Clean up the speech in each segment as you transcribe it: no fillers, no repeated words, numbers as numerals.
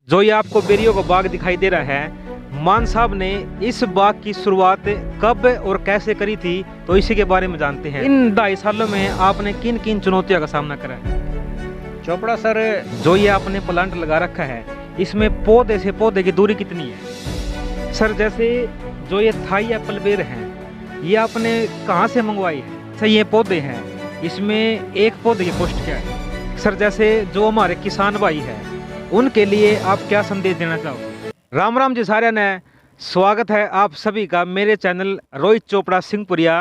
जो ये आपको बेरियों का बाग दिखाई दे रहा है, मान साहब ने इस बाग की शुरुआत कब और कैसे करी थी, तो इसी के बारे में जानते हैं। इन 2.5 सालों में आपने किन किन चुनौतियों का सामना करा है? चोपड़ा सर, जो ये आपने प्लांट लगा रखा है, इसमें पौधे से पौधे की दूरी कितनी है? सर, जैसे जो ये थाई एप्पल बेर है, ये आपने कहाँ से मंगवाई है? सर, ये पौधे हैं, इसमें एक पौधे की कॉस्ट क्या है? सर, जैसे जो हमारे किसान भाई हैं, उनके लिए आप क्या संदेश देना चाहोगे? राम राम जी साਰਿਆਂ ने, स्वागत है आप सभी का मेरे चैनल रोहित चोपड़ा सिंहपुरिया।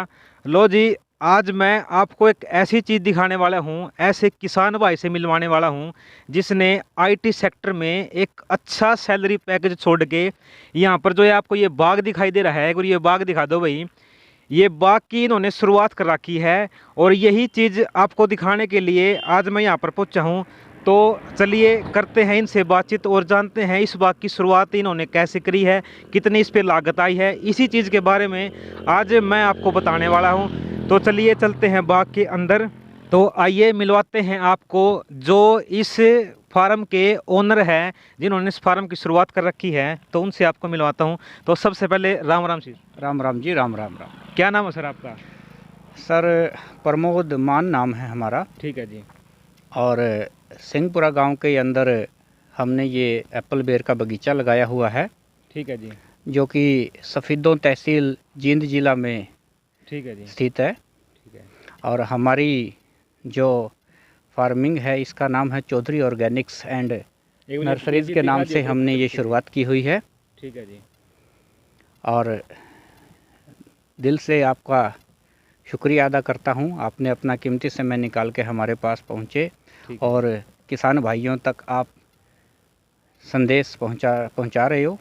लो जी, आज मैं आपको एक ऐसी चीज़ दिखाने वाला हूँ, ऐसे किसान भाई से मिलवाने वाला हूँ जिसने आईटी सेक्टर में एक अच्छा सैलरी पैकेज छोड़ के यहाँ पर जो है आपको ये बाग दिखाई दे रहा है, और ये बाग दिखा दो भाई। ये बाग की इन्होंने शुरुआत कर रखी है और यही चीज़ आपको दिखाने के लिए आज मैं यहाँ पर पहुँचा हूँ। तो चलिए करते हैं इनसे बातचीत और जानते हैं इस बाग की शुरुआत इन्होंने कैसे करी है, कितनी इस पे लागत आई है, इसी चीज़ के बारे में आज मैं आपको बताने वाला हूँ। तो चलिए चलते हैं बाग के अंदर। तो आइए मिलवाते हैं आपको जो इस फार्म के ओनर हैं, जिन्होंने इस फार्म की शुरुआत कर रखी है, तो उनसे आपको मिलवाता हूँ। तो सबसे पहले राम राम जी। राम राम जी, राम राम राम। क्या नाम है सर आपका? सर, प्रमोद मान नाम है हमारा। ठीक है जी। और सिंहपुरा गांव के अंदर हमने ये एप्पल बेर का बगीचा लगाया हुआ है। ठीक है जी। जो कि सफ़ीदों तहसील जींद जिला में ठीक है जी। स्थित है। ठीक है। और हमारी जो फार्मिंग है, इसका नाम है चौधरी ऑर्गेनिक्स एंड नर्सरीज़ के नाम से हमने ये शुरुआत की हुई है। ठीक है जी। और दिल से आपका शुक्रिया अदा करता हूँ, आपने अपना कीमती समय निकाल के हमारे पास पहुँचे और किसान भाइयों तक आप संदेश पहुँचा रहे हो।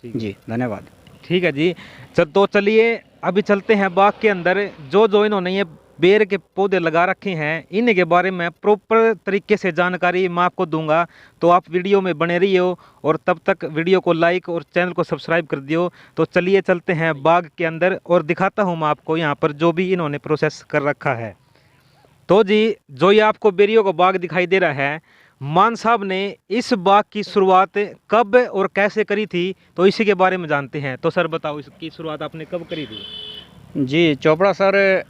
जी, धन्यवाद। ठीक है जी। तो चलिए अभी चलते हैं बाग के अंदर। जो इन्होंने ये बेर के पौधे लगा रखे हैं, इन्हीं के बारे में प्रॉपर तरीके से जानकारी मैं आपको दूंगा। तो आप वीडियो में बने रहिए और तब तक वीडियो को लाइक और चैनल को सब्सक्राइब कर दियो। तो चलिए चलते हैं बाग के अंदर और दिखाता हूँ मैं आपको यहाँ पर जो भी इन्होंने प्रोसेस कर रखा है। तो जी, जो ये आपको बेरियों का बाग दिखाई दे रहा है, मान साहब ने इस बाग की शुरुआत कब और कैसे करी थी, तो इसी के बारे में जानते हैं। तो सर बताओ, इसकी शुरुआत आपने कब करी थी? जी चोपड़ा सर,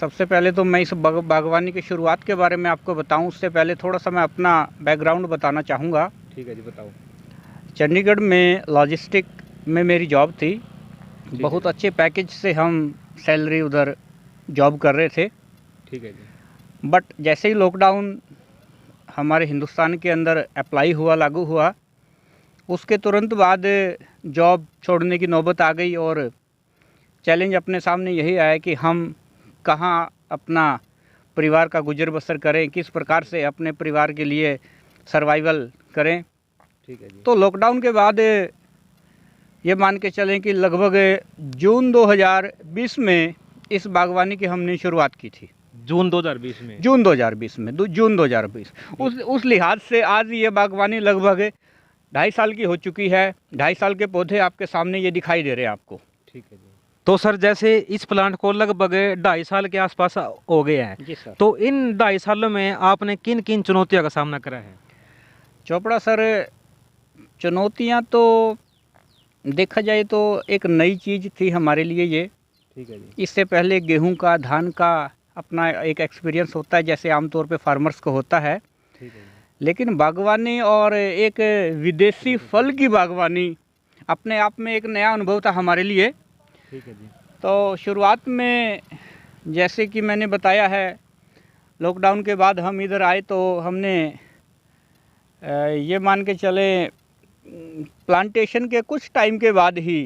सबसे पहले तो मैं इस बागवानी की शुरुआत के बारे में आपको बताऊं, उससे पहले थोड़ा सा मैं अपना बैकग्राउंड बताना चाहूँगा। ठीक है जी, बताओ। चंडीगढ़ में लॉजिस्टिक में मेरी जॉब थी। बहुत अच्छे पैकेज से हम सैलरी उधर जॉब कर रहे थे। ठीक है जी। बट जैसे ही लॉकडाउन हमारे हिंदुस्तान के अंदर अप्लाई हुआ, लागू हुआ, उसके तुरंत बाद जॉब छोड़ने की नौबत आ गई और चैलेंज अपने सामने यही आया कि हम कहाँ अपना परिवार का गुजर बसर करें, किस प्रकार से अपने परिवार के लिए सर्वाइवल करें। ठीक है जी। तो लॉकडाउन के बाद ये मान के चलें कि लगभग जून 2020 में इस बागवानी की हमने शुरुआत की थी। जून 2020 में? जून 2020 में, जून 2020। उस लिहाज से आज ये बागवानी लगभग 2.5 साल की हो चुकी है। 2.5 साल के पौधे आपके सामने ये दिखाई दे रहे हैं आपको। ठीक है जी। तो सर, जैसे इस प्लांट को लगभग 2.5 साल के आसपास हो गए हैं। जी सर। तो इन 2.5 सालों में आपने किन किन चुनौतियों का सामना करा है? चोपड़ा सर, चुनौतियाँ तो देखा जाए तो एक नई चीज़ थी हमारे लिए ये। ठीक है जी। इससे पहले गेहूं का, धान का अपना एक एक्सपीरियंस होता है, जैसे आमतौर पे फार्मर्स को होता है। ठीक है। लेकिन बागवानी और एक विदेशी फल की बागवानी अपने आप में एक नया अनुभव था हमारे लिए। ठीक है जी। तो शुरुआत में जैसे कि मैंने बताया है, लॉकडाउन के बाद हम इधर आए तो हमने ये मान के चले प्लांटेशन के कुछ टाइम के बाद ही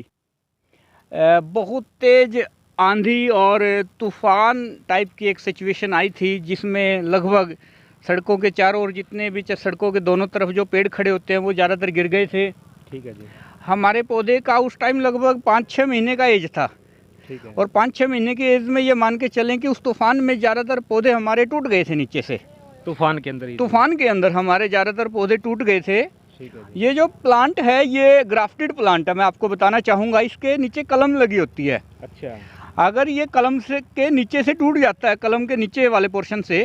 बहुत तेज़ आंधी और तूफ़ान टाइप की एक सिचुएशन आई थी, जिसमें लगभग सड़कों के चारों ओर, जितने भी सड़कों के दोनों तरफ जो पेड़ खड़े होते हैं, वो ज़्यादातर गिर गए थे। ठीक है जी। हमारे पौधे का उस टाइम लगभग 5-6 महीने का एज था। ठीक है। और 5-6 महीने के एज में ये मान के चलें कि उस तूफ़ान में ज़्यादातर पौधे हमारे टूट गए थे नीचे से। तूफान के अंदर ही? तूफ़ान के अंदर हमारे ज़्यादातर पौधे टूट गए थे। ठीक है जी। ये जो प्लांट है, ये ग्राफ्टेड प्लांट है। मैं आपको बताना चाहूँगा, इसके नीचे कलम लगी होती है। अच्छा। अगर ये कलम से के नीचे से टूट जाता है, कलम के नीचे वाले पोर्शन से,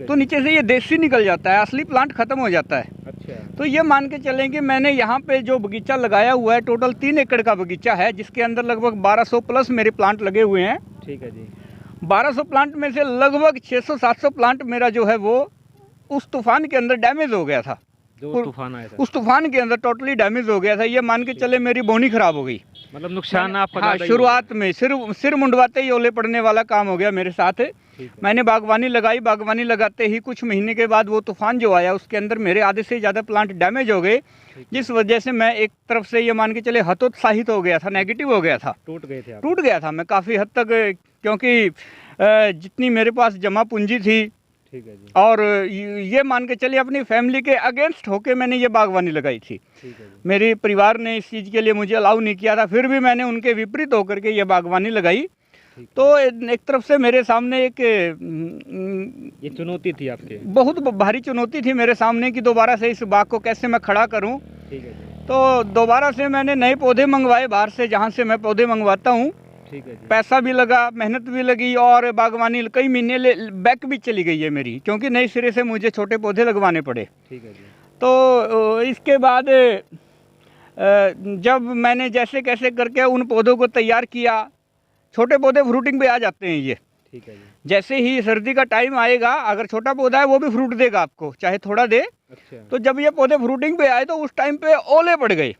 तो नीचे से ये देसी निकल जाता है, असली प्लांट ख़त्म हो जाता है। अच्छा। तो ये मान के चलें कि मैंने यहाँ पे जो बगीचा लगाया हुआ है, टोटल 3 एकड़ का बगीचा है, जिसके अंदर लगभग 1200 प्लस मेरे प्लांट लगे हुए हैं। ठीक है जी। 1200 प्लांट में से लगभग 600-700 प्लांट मेरा जो है वो उस तूफान के अंदर डैमेज हो गया था। जो तूफान आया था उस तूफान के अंदर टोटली डैमेज हो गया था। ये मान के चले मेरी बोनी खराब हो गई। मतलब नुकसान आपका हाँ, ज़्यादा ही शुरुआत में सिर मुंडवाते ही ओले पड़ने वाला काम हो गया मेरे साथ। मैंने बागवानी लगाई, बागवानी लगाते ही कुछ महीने के बाद वो तूफान जो आया उसके अंदर मेरे आधे से ज़्यादा प्लांट डैमेज हो गए, जिस वजह से मैं एक तरफ से ये मान के चले हतोत्साहित हो गया था, नेगेटिव हो गया था, टूट गए थे आप। टूट गया था मैं काफ़ी हद तक, क्योंकि जितनी मेरे पास जमा पूंजी थी, ठीक है जी। और ये मान के चलिए अपनी फैमिली के अगेंस्ट होके मैंने ये बागवानी लगाई थी। ठीक है जी। मेरे परिवार ने इस चीज़ के लिए मुझे अलाउ नहीं किया था, फिर भी मैंने उनके विपरीत होकर के ये बागवानी लगाई। तो एक तरफ से मेरे सामने एक ये चुनौती थी आपके, बहुत भारी चुनौती थी मेरे सामने कि दोबारा से इस बाग को कैसे मैं खड़ा करूं। ठीक है जी। तो दोबारा से मैंने नए पौधे मंगवाए बाहर से, जहां से मैं पौधे मंगवाता हूं। ठीक है जी। पैसा भी लगा, मेहनत भी लगी, और बागवानी कई महीने बैक भी चली गई है मेरी, क्योंकि नए सिरे से मुझे छोटे पौधे लगवाने पड़े। ठीक है जी। तो इसके बाद जब मैंने जैसे कैसे करके उन पौधों को तैयार किया, छोटे पौधे फ्रूटिंग पे आ जाते हैं ये। ठीक है जी। जैसे ही सर्दी का टाइम आएगा, अगर छोटा पौधा है वो भी फ्रूट देगा आपको, चाहे थोड़ा दे। अच्छा। तो जब ये पौधे फ्रूटिंग पे आए तो उस टाइम पे ओले पड़ गए।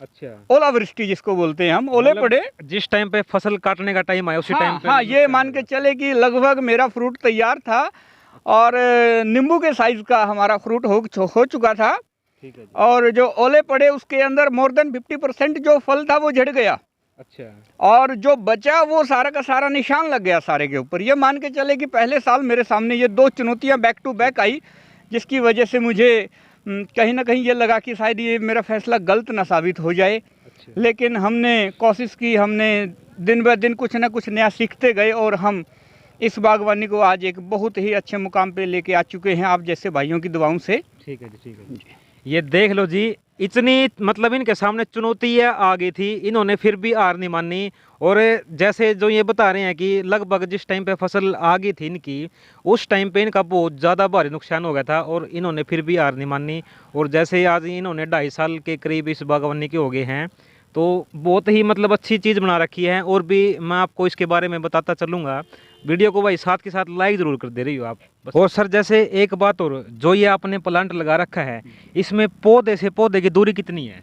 अच्छा। ओलावृष्टि जिसको बोलते हैं हम, ओले मतलब पड़े। जिस टाइम पे फसल काटने का टाइम आया उसी टाइम पे। हाँ, ये मान के चले कि लगभग मेरा फ्रूट तैयार था, और नींबू के साइज का हमारा फ्रूट हो चुका था। ठीक है जी। और जो ओले पड़े उसके अंदर मोर देन 50% जो फल था वो झड़ गया। अच्छा। और जो बचा वो सारा का सारा निशान लग गया सारे के ऊपर। ये मान के चले कि पहले साल मेरे सामने ये 2 चुनौतियां बैक टू बैक आई, जिसकी वजह से मुझे कहीं ना कहीं ये लगा कि शायद ये मेरा फैसला गलत ना साबित हो जाए। अच्छा। लेकिन हमने कोशिश की, हमने दिन ब दिन कुछ ना कुछ नया सीखते गए, और हम इस बागवानी को आज एक बहुत ही अच्छे मुकाम पे लेके आ चुके हैं, आप जैसे भाइयों की दुआओं से। ठीक है जी। ठीक है जी। ये देख लो जी, इतनी मतलब इनके सामने चुनौतियाँ आ गई थी, इन्होंने फिर भी हार नहीं मानी। और जैसे जो ये बता रहे हैं कि लगभग जिस टाइम पे फसल आ गई थी इनकी, उस टाइम पे इनका बहुत ज़्यादा भारी नुकसान हो गया था, और इन्होंने फिर भी हार नहीं मानी। और जैसे आज इन्होंने 2.5 साल के करीब इस बागवानी के हो गए हैं, तो बहुत ही मतलब अच्छी चीज़ बना रखी है। और भी मैं आपको इसके बारे में बताता चलूँगा। वीडियो को भाई साथ के साथ लाइक ज़रूर कर दे रही हो आप बस। और सर जैसे एक बात और, जो ये आपने प्लांट लगा रखा है, इसमें पौधे से पौधे की दूरी कितनी है?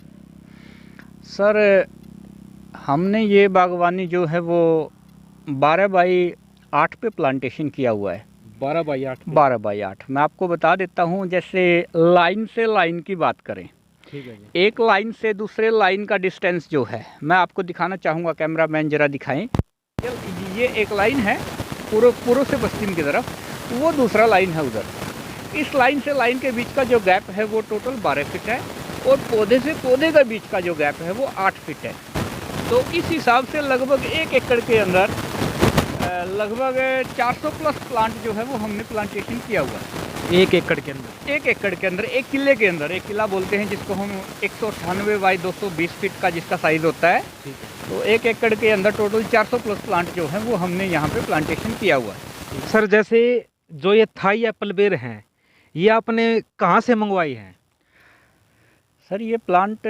सर हमने ये बागवानी जो है वो 12x8 पे प्लांटेशन किया हुआ है। 12x8? 12x8 मैं आपको बता देता हूँ। जैसे लाइन से लाइन की बात करें, ठीक है जी। एक लाइन से दूसरे लाइन का डिस्टेंस जो है, मैं आपको दिखाना चाहूँगा, कैमरा मैन जरा दिखाएं। ये एक लाइन है पूर्व से पश्चिम की तरफ, वो दूसरा लाइन है उधर। इस लाइन से लाइन के बीच का जो गैप है वो टोटल 12 फीट है, और पौधे से पौधे के बीच का जो गैप है वो 8 फीट है। तो इस हिसाब से लगभग 1 एकड़ के अंदर लगभग 400 प्लस प्लांट जो है वो हमने प्लांटेशन किया हुआ है। 1 एकड़ के अंदर? 1 एकड़ के अंदर, 1 किले के अंदर। 1 किला बोलते हैं जिसको हम, 198 बाई 220 फीट का जिसका साइज़ होता है। ठीक है। तो 1 एकड़ के अंदर टोटल 400 प्लस प्लांट जो है वो हमने यहाँ पे प्लांटेशन किया हुआ है। सर जैसे जो ये थाई एप्पल बेर हैं, ये आपने कहाँ से मंगवाई हैं? सर ये प्लांट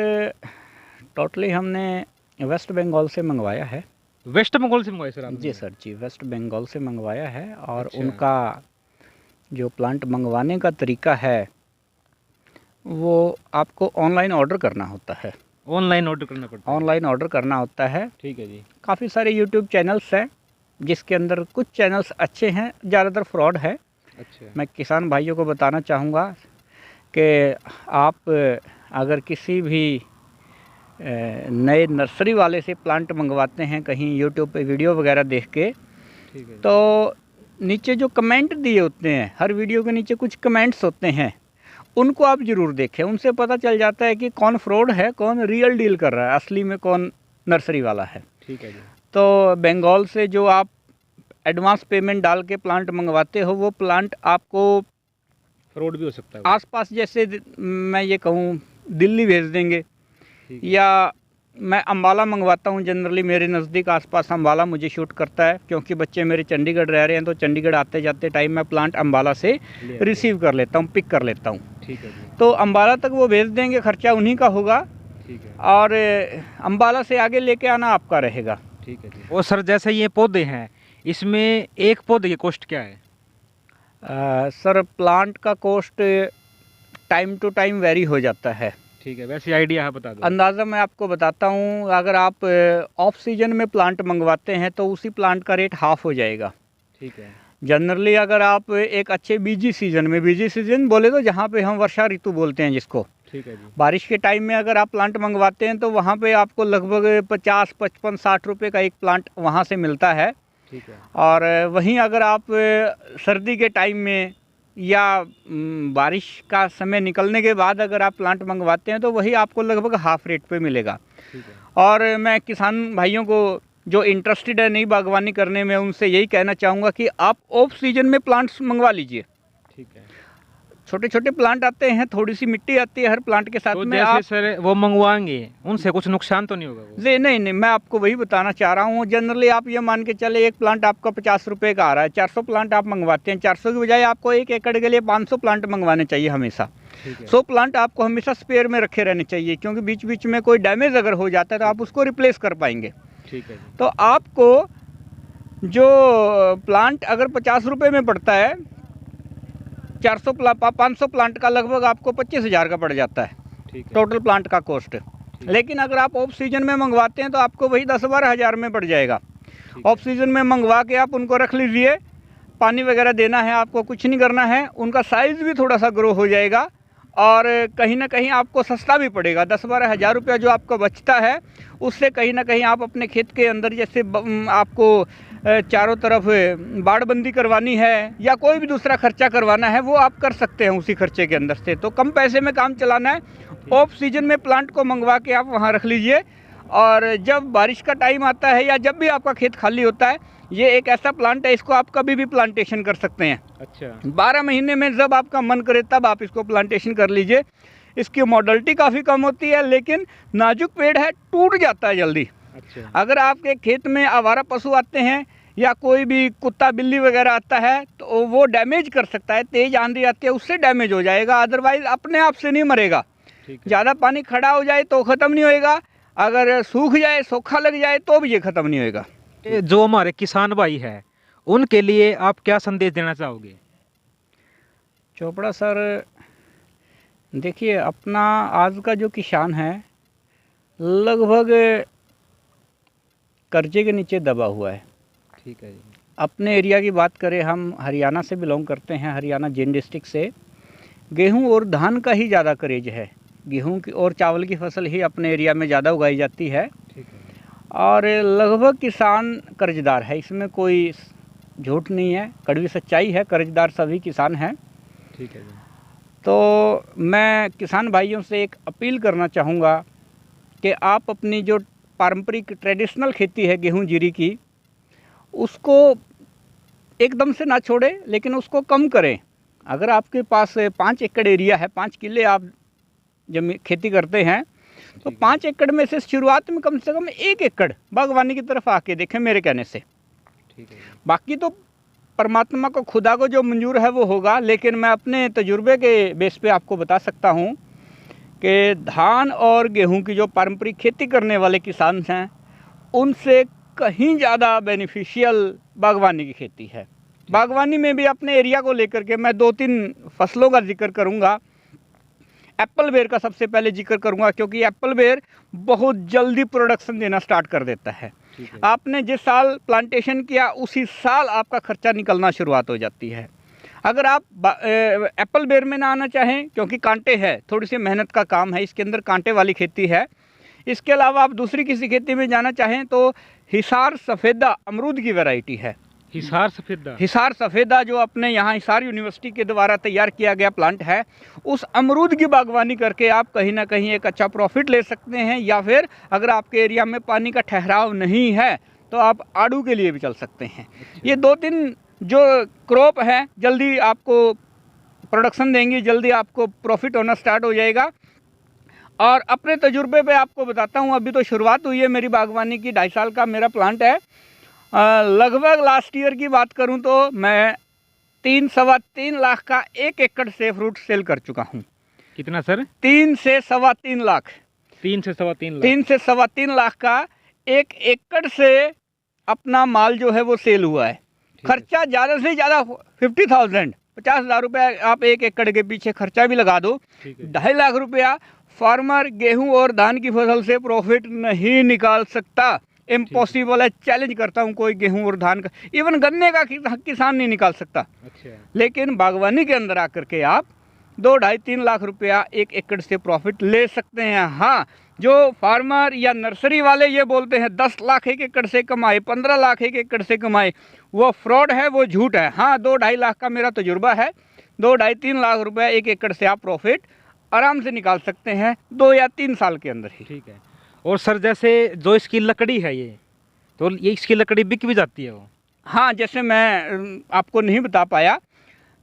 टोटली हमने वेस्ट बंगाल से मंगवाया है। वेस्ट बंगाल से मंगवाई सर आपने? जी सर जी, वेस्ट बंगाल से मंगवाया है। और अच्छा। उनका जो प्लांट मंगवाने का तरीका है वो आपको ऑनलाइन ऑर्डर करना होता है। ऑनलाइन ऑर्डर करना पड़ता है? ऑनलाइन ऑर्डर करना होता है। ठीक है जी। काफ़ी सारे यूट्यूब चैनल्स हैं, जिसके अंदर कुछ चैनल्स अच्छे हैं, ज़्यादातर फ्रॉड है। अच्छा। मैं किसान भाइयों को बताना चाहूँगा कि आप अगर किसी भी नए नर्सरी वाले से प्लांट मंगवाते हैं कहीं यूट्यूब पे वीडियो वगैरह देख के, ठीक है। तो नीचे जो कमेंट दिए होते हैं, हर वीडियो के नीचे कुछ कमेंट्स होते हैं, उनको आप ज़रूर देखें। उनसे पता चल जाता है कि कौन फ्रॉड है, कौन रियल डील कर रहा है, असली में कौन नर्सरी वाला है। ठीक है जी। तो बंगाल से जो आप एडवांस पेमेंट डाल के प्लांट मंगवाते हो, वो प्लांट आपको फ्रॉड भी हो सकता है। आसपास, जैसे मैं ये कहूँ दिल्ली भेज देंगे, या मैं अम्बाला मंगवाता हूँ जनरली। मेरे नज़दीक आसपास अम्बाला मुझे शूट करता है, क्योंकि बच्चे मेरे चंडीगढ़ रह रहे हैं, तो चंडीगढ़ आते जाते टाइम मैं प्लांट अम्बाला से रिसीव कर लेता हूँ, पिक कर लेता हूँ। ठीक है जी। तो अम्बाला तक वो भेज देंगे, खर्चा उन्हीं का होगा। ठीक है। और अम्बाला से आगे लेके आना आपका रहेगा। ठीक है जी। और सर जैसे ये पौधे हैं, इसमें एक पौधे की कॉस्ट क्या है? सर प्लांट का cost time to time very हो जाता है। ठीक है, वैसे आइडिया है बता दो। अंदाज़ा मैं आपको बताता हूँ, अगर आप ऑफ सीजन में प्लांट मंगवाते हैं तो उसी प्लांट का रेट हाफ हो जाएगा। ठीक है। जनरली अगर आप एक अच्छे बिजी सीजन में, बिजी सीजन बोले तो जहाँ पे हम वर्षा ऋतु बोलते हैं जिसको, ठीक है जी। बारिश के टाइम में अगर आप प्लांट मंगवाते हैं तो वहाँ पे आपको लगभग 50, 55, 60 रुपये का एक प्लांट वहाँ से मिलता है। ठीक है। और वहीं अगर आप सर्दी के टाइम में या बारिश का समय निकलने के बाद अगर आप प्लांट मंगवाते हैं तो वही आपको लगभग हाफ रेट पे मिलेगा। ठीक है। और मैं किसान भाइयों को जो इंटरेस्टेड है नई बागवानी करने में, उनसे यही कहना चाहूँगा कि आप ऑफ सीजन में प्लांट्स मंगवा लीजिए। ठीक है। छोटे छोटे प्लांट आते हैं, थोड़ी सी मिट्टी आती है हर प्लांट के साथ तो में। जैसे आप सर वो मंगवाएंगे, उनसे कुछ नुकसान तो नहीं होगा वो? नहीं, मैं आपको वही बताना चाह रहा हूँ। जनरली आप ये मान के चले, एक प्लांट आपका 50 रुपये का आ रहा है, 400 प्लांट आप मंगवाते हैं, 400 की बजाय आपको 1 एकड़ के लिए 500 प्लांट मंगवाने चाहिए हमेशा। 100 प्लांट आपको हमेशा स्पेयर में रखे रहने चाहिए, क्योंकि बीच बीच में कोई डैमेज अगर हो जाता है तो आप उसको रिप्लेस कर पाएंगे। ठीक है। तो आपको जो प्लांट अगर 50 रुपये में पड़ता है, 500 प्लांट का लगभग आपको 25,000 का पड़ जाता है। ठीक है। टोटल प्लांट का कॉस्ट। लेकिन अगर आप ऑफ सीजन में मंगवाते हैं तो आपको वही 10-12 हज़ार में पड़ जाएगा। ऑफ सीजन में मंगवा के आप उनको रख लीजिए, पानी वगैरह देना है आपको, कुछ नहीं करना है, उनका साइज़ भी थोड़ा सा ग्रो हो जाएगा और कहीं ना कहीं आपको सस्ता भी पड़ेगा। 10-12 हज़ार रुपया जो आपका बचता है उससे कहीं ना कहीं आप अपने खेत के अंदर, जैसे आपको चारों तरफ बाड़बंदी करवानी है या कोई भी दूसरा खर्चा करवाना है, वो आप कर सकते हैं उसी खर्चे के अंदर से। तो कम पैसे में काम चलाना है, ऑफ सीजन में प्लांट को मंगवा के आप वहाँ रख लीजिए, और जब बारिश का टाइम आता है या जब भी आपका खेत खाली होता है, ये एक ऐसा प्लांट है, इसको आप कभी भी प्लांटेशन कर सकते हैं। अच्छा। 12 महीने में जब आपका मन करे तब आप इसको प्लांटेशन कर लीजिए। इसकी मॉडलिटी काफ़ी कम होती है, लेकिन नाजुक पेड़ है, टूट जाता है जल्दी। अच्छा। अगर आपके खेत में आवारा पशु आते हैं या कोई भी कुत्ता बिल्ली वगैरह आता है तो वो डैमेज कर सकता है, तेज़ आंधी आती है उससे डैमेज हो जाएगा, अदरवाइज़ अपने आप से नहीं मरेगा। ज़्यादा पानी खड़ा हो जाए तो ख़त्म नहीं होएगा, अगर सूख जाए, सूखा लग जाए तो भी ये ख़त्म नहीं होएगा। जो हमारे किसान भाई हैं उनके लिए आप क्या संदेश देना चाहोगे? चोपड़ा सर, देखिए अपना आज का जो किसान है लगभग कर्जे के नीचे दबा हुआ है। ठीक है जी। अपने एरिया की बात करें, हम हरियाणा से बिलोंग करते हैं, हरियाणा जिंद डिस्ट्रिक्ट से। गेहूं और धान का ही ज़्यादा क्रेज है, गेहूं की और चावल की फसल ही अपने एरिया में ज़्यादा उगाई जाती है। ठीक है। और लगभग किसान कर्जदार है, इसमें कोई झूठ नहीं है, कड़वी सच्चाई है, कर्जदार सभी किसान हैं। ठीक है जी। तो मैं किसान भाइयों से एक अपील करना चाहूँगा कि आप अपनी जो पारंपरिक ट्रेडिशनल खेती है गेहूं जीरी की, उसको एकदम से ना छोड़ें, लेकिन उसको कम करें। अगर आपके पास 5 एकड़ एरिया है, 5 किले आप जमीन खेती करते हैं, तो 5 एकड़ में से शुरुआत में कम से कम 1 एकड़ बागवानी की तरफ आके देखें मेरे कहने से। ठीक है। बाकी तो परमात्मा को, खुदा को जो मंजूर है वो होगा, लेकिन मैं अपने तजुर्बे के बेस पे आपको बता सकता हूँ कि धान और गेहूं की जो पारंपरिक खेती करने वाले किसान हैं उनसे कहीं ज़्यादा बेनिफिशियल बागवानी की खेती है। बागवानी में भी अपने एरिया को लेकर के मैं 2-3 फसलों का जिक्र करूँगा। एप्पल बेर का सबसे पहले जिक्र करूँगा, क्योंकि एप्पल बेर बहुत जल्दी प्रोडक्शन देना स्टार्ट कर देता है। आपने जिस साल प्लांटेशन किया उसी साल आपका खर्चा निकलना शुरुआत हो जाती है। अगर आप एप्पल बेर में ना आना चाहें, क्योंकि कांटे है, थोड़ी सी मेहनत का काम है, इसके अंदर कांटे वाली खेती है। इसके अलावा आप दूसरी किसी खेती में जाना चाहें तो हिसार सफ़ेदा अमरूद की वैरायटी है। हिसार सफ़ेदा जो अपने यहाँ हिसार यूनिवर्सिटी के द्वारा तैयार किया गया प्लांट है, उस अमरूद की बागवानी करके आप कहीं ना कहीं एक अच्छा प्रॉफिट ले सकते हैं। या फिर अगर आपके एरिया में पानी का ठहराव नहीं है तो आप आड़ू के लिए भी चल सकते हैं। ये 2-3 जो क्रॉप है जल्दी आपको प्रोडक्शन देंगी, जल्दी आपको प्रॉफिट होना स्टार्ट हो जाएगा। और अपने तजुर्बे पे आपको बताता हूँ, अभी तो शुरुआत हुई है मेरी बागवानी की, 2.5 साल का मेरा प्लांट है। लगभग लास्ट ईयर की बात करूँ तो मैं 3-3.25 लाख का 1 एकड़ से फ्रूट सेल कर चुका हूँ। कितना सर? 3 से 3.25 लाख। 3 से 3.25 लाख। 3 से 3.25 लाख का 1 एकड़ से अपना माल जो है वो सेल हुआ है। खर्चा ज़्यादा से ज़्यादा 50,000, 50,000 रुपया आप 1 एकड़ के पीछे खर्चा भी लगा दो, 2.5 लाख रुपया फार्मर गेहूं और धान की फसल से प्रॉफिट नहीं निकाल सकता। इम्पॉसिबल है, चैलेंज करता हूं, कोई गेहूं और धान का, इवन गन्ने का किसान नहीं निकाल सकता। अच्छा। लेकिन बागवानी के अंदर आकर के आप 2-2.5-3 लाख रुपया 1 एकड़ से प्रॉफिट ले सकते हैं। हाँ, जो फार्मर या नर्सरी वाले ये बोलते हैं 10 लाख 1 एकड़ से कमाए, 15 लाख 1 एकड़ से कमाए, वो फ्रॉड है, वो झूठ है। हाँ, 2-2.5 लाख का मेरा तजुर्बा है, 2-2.5-3 लाख रुपया 1 एकड़ से आप प्रॉफिट आराम से निकाल सकते हैं 2 या 3 साल के अंदर ही। ठीक है। और सर जैसे जो इसकी लकड़ी है ये, तो ये इसकी लकड़ी बिक भी जाती है वो? हाँ, जैसे मैं आपको नहीं बता पाया,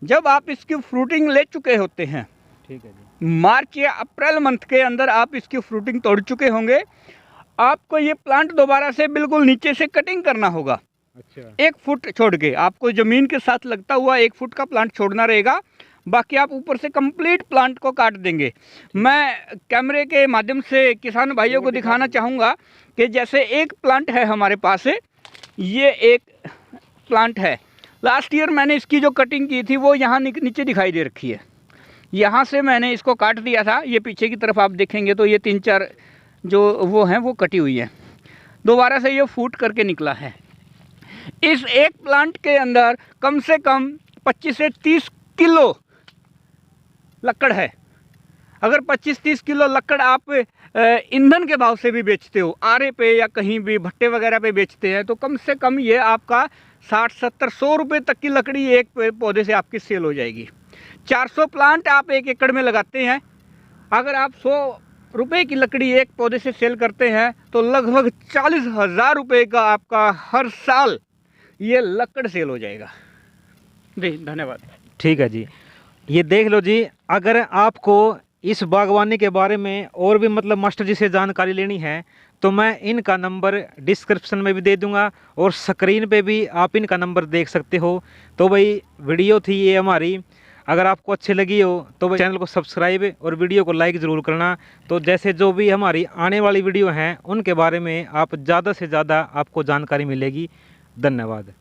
जब आप इसकी फ्रूटिंग ले चुके होते हैं, ठीक है जी, मार्च या अप्रैल मंथ के अंदर आप इसकी फ्रूटिंग तोड़ चुके होंगे, आपको ये प्लांट दोबारा से बिल्कुल नीचे से कटिंग करना होगा। अच्छा। 1 फुट छोड़ के आपको ज़मीन के साथ लगता हुआ 1 फुट का प्लांट छोड़ना रहेगा, बाकी आप ऊपर से कंप्लीट प्लांट को काट देंगे। मैं कैमरे के माध्यम से किसान भाइयों को दिखाना चाहूँगा कि जैसे एक प्लांट है हमारे पास, ये एक प्लांट है, लास्ट ईयर मैंने इसकी जो कटिंग की थी वो यहाँ नीचे दिखाई दे रखी है। यहाँ से मैंने इसको काट दिया था, ये पीछे की तरफ आप देखेंगे तो ये 3-4 जो वो हैं वो कटी हुई है, दोबारा से ये फूट करके निकला है। इस एक प्लांट के अंदर कम से कम 25 से 30 किलो लकड़ है। अगर 25-30 किलो लकड़ आप ईंधन के भाव से भी बेचते हो, आरे पे या कहीं भी भट्टे वगैरह पे बेचते हैं, तो कम से कम ये आपका 60-70-100 रुपये तक की लकड़ी एक पौधे से आपकी सेल हो जाएगी। 400 प्लांट आप 1 एकड़ में लगाते हैं, अगर आप 100 रुपये की लकड़ी एक पौधे से सेल करते हैं तो लगभग 40,000 रुपये का आपका हर साल ये लकड़ सेल हो जाएगा। जी, धन्यवाद। ठीक है जी, ये देख लो जी, अगर आपको इस बागवानी के बारे में और भी मतलब मास्टर जी से जानकारी लेनी है तो मैं इनका नंबर डिस्क्रिप्शन में भी दे दूंगा और स्क्रीन पे भी आप इनका नंबर देख सकते हो। तो भाई वीडियो थी ये हमारी, अगर आपको अच्छी लगी हो तो भाई चैनल को सब्सक्राइब और वीडियो को लाइक ज़रूर करना। तो जैसे जो भी हमारी आने वाली वीडियो हैं उनके बारे में आप ज़्यादा से ज़्यादा आपको जानकारी मिलेगी। धन्यवाद।